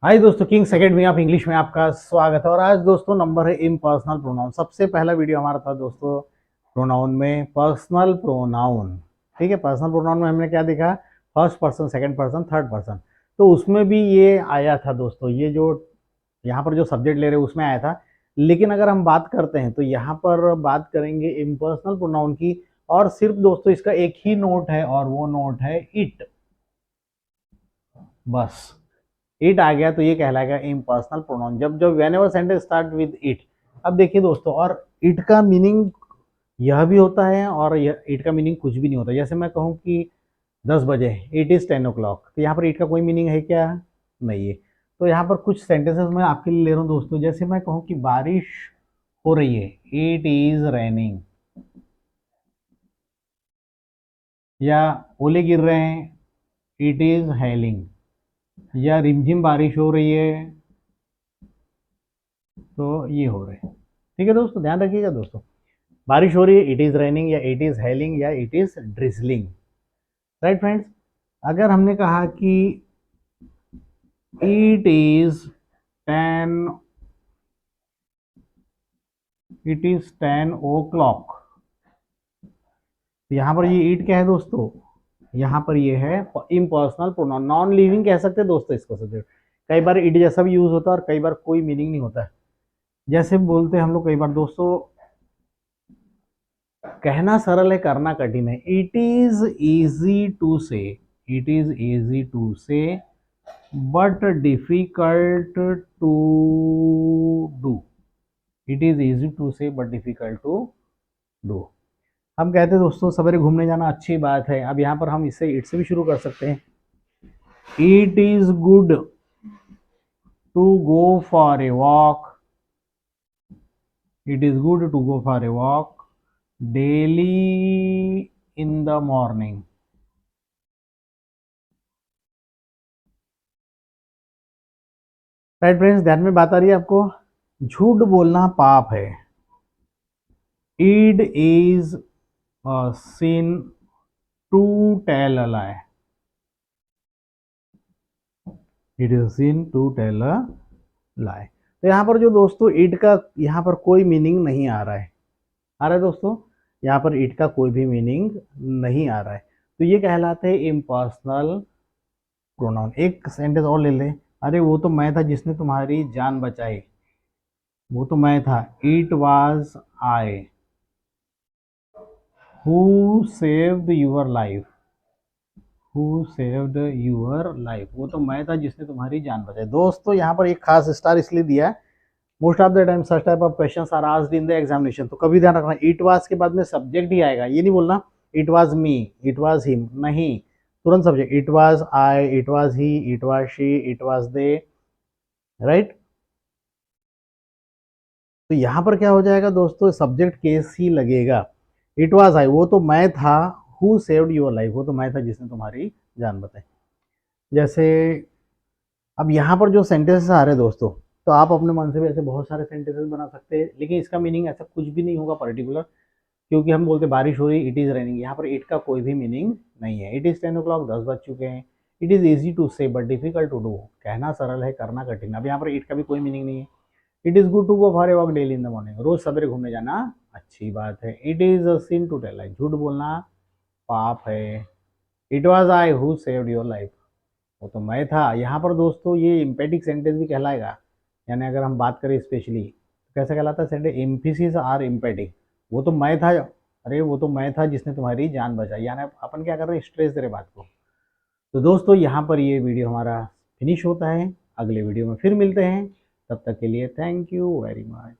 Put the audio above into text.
हाय दोस्तों, Kings academy of English में आपका स्वागत है। और आज दोस्तों नंबर है इम्पर्सनल प्रोनाउन। सबसे पहला वीडियो हमारा था दोस्तों प्रोनाउन में पर्सनल प्रोनाउन। ठीक है, पर्सनल प्रोनाउन में हमने क्या देखा, first person, second person, third person. तो उसमें भी ये आया था दोस्तों, ये जो यहाँ पर जो सब्जेक्ट ले रहे हैं उसमें आया था। लेकिन अगर हम बात करते हैं तो यहाँ पर बात करेंगे इम्पर्सनल प्रोनाउन की। और सिर्फ दोस्तों इसका एक ही नोट है और वो नोट है इट। बस इट आ गया तो ये कहलाएगा इम्पर्सनल प्रोनाउन, जब जब when ever sentence start with it. अब देखिए दोस्तों, और इट का मीनिंग यह भी होता है और यह इट का मीनिंग कुछ भी नहीं होता। जैसे मैं कहूँ कि 10 बजे, इट इज़ 10 o'clock, तो यहाँ पर इट का कोई मीनिंग है क्या? नहीं है। तो यहाँ पर कुछ सेंटेंसेस मैं आपके लिए ले रहा हूँ दोस्तों। जैसे मैं कहूँ कि बारिश हो रही है, इट इज़ रेनिंग। या ओले गिर रहे हैं, इट इज़ हेलिंग। या रिमझिम बारिश हो रही है, तो ये हो रहे हैं। ठीक है दोस्तों, ध्यान रखिएगा दोस्तों। बारिश हो रही है, इट इज रेनिंग, या इट इज हेलिंग, या it is drizzling. Right friends. अगर हमने कहा कि it is 10, it is 10 o'clock, तो यहाँ पर ये ईट क्या है दोस्तों? यहाँ पर ये है इम्पर्सनल प्रोनाउन, नॉन लिविंग कह सकते हैं दोस्तों इसको सब्जेक्ट। कई बार इट जैसा भी यूज होता है और कई बार कोई मीनिंग नहीं होता है। जैसे बोलते हैं हम लोग कई बार दोस्तों, कहना सरल है करना कठिन है। It is easy to say, it is easy to say but difficult to do. It is easy to say but difficult to do. हम कहते हैं दोस्तों सवेरे घूमने जाना अच्छी बात है। अब यहाँ पर हम इससे इट से भी शुरू कर सकते हैं। It is good to go for a walk, it is good to go for a walk daily in the morning. Right friends, ध्यान में बात आ रही है आपको? झूठ बोलना पाप है। It is sin to tell a lie, it is sin to tell a lie. तो यहाँ पर जो दोस्तों इट का यहाँ पर कोई मीनिंग नहीं आ रहा है। आ रहा है दोस्तों, यहाँ पर इट का कोई भी मीनिंग नहीं आ रहा है। तो ये कहलाते हैं इम्पर्सनल प्रोनाउन। एक सेंटेंस और ले ले। अरे वो तो मैं था जिसने तुम्हारी जान बचाई, वो तो मैं था, it was I who saved your life, who saved your life, वो तो मैं था जिसने तुम्हारी जान बचाई। दोस्तों यहाँ पर एक खास स्टार इसलिए दिया है, most of the time such type of questions are asked in the examination. तो कभी ध्यान रखना, इट वाज के बाद में सब्जेक्ट ही आएगा। ये नहीं बोलना it was me, it was him, नहीं, तुरंत subject. It was I, it was he, it was she, it was they. Right. तो यहाँ पर क्या हो जाएगा दोस्तों, सब्जेक्ट केस ही लगेगा। इट वाज आई, वो तो मैं था, हु सेव्ड योर लाइफ, वो तो मैं था जिसने तुम्हारी जान बचाई। जैसे अब यहाँ पर जो सेंटेंसेस आ रहे हैं दोस्तों, तो आप अपने मन से भी ऐसे बहुत सारे सेंटेंसेस बना सकते हैं, लेकिन इसका मीनिंग ऐसा कुछ भी नहीं होगा पर्टिकुलर। क्योंकि हम बोलते बारिश हो रही, इट इज़ रेनिंग, यहाँ पर इट का कोई भी मीनिंग नहीं है। इट इज़ 10 o'clock, 10 बज चुके हैं। It is easy to say but difficult to do, कहना सरल है करना कठिन। अब यहाँ पर इट का भी कोई मीनिंग नहीं है। It is good to go for a walk daily in the morning, रोज सवेरे घूमने जाना अच्छी बात है। It is a sin to tell lie, झूठ बोलना पाप है। It was I who saved your life, वो तो मैं था। यहाँ पर दोस्तों ये इम्पेटिक सेंटेंस भी कहलाएगा। यानी अगर हम बात करें स्पेशली तो कैसा कहलाता है सेंटेंस? एम्फिसिस आर इम्पेटिक, वो तो मैं था, अरे वो तो मैं था जिसने तुम्हारी जान बचाई। यानी अपन क्या कर रहे हैं, स्ट्रेस दे रहे बात को। तो दोस्तों यहाँ पर ये वीडियो हमारा फिनिश होता है। अगले वीडियो में फिर मिलते हैं, तब तक के लिए थैंक यू वेरी मच।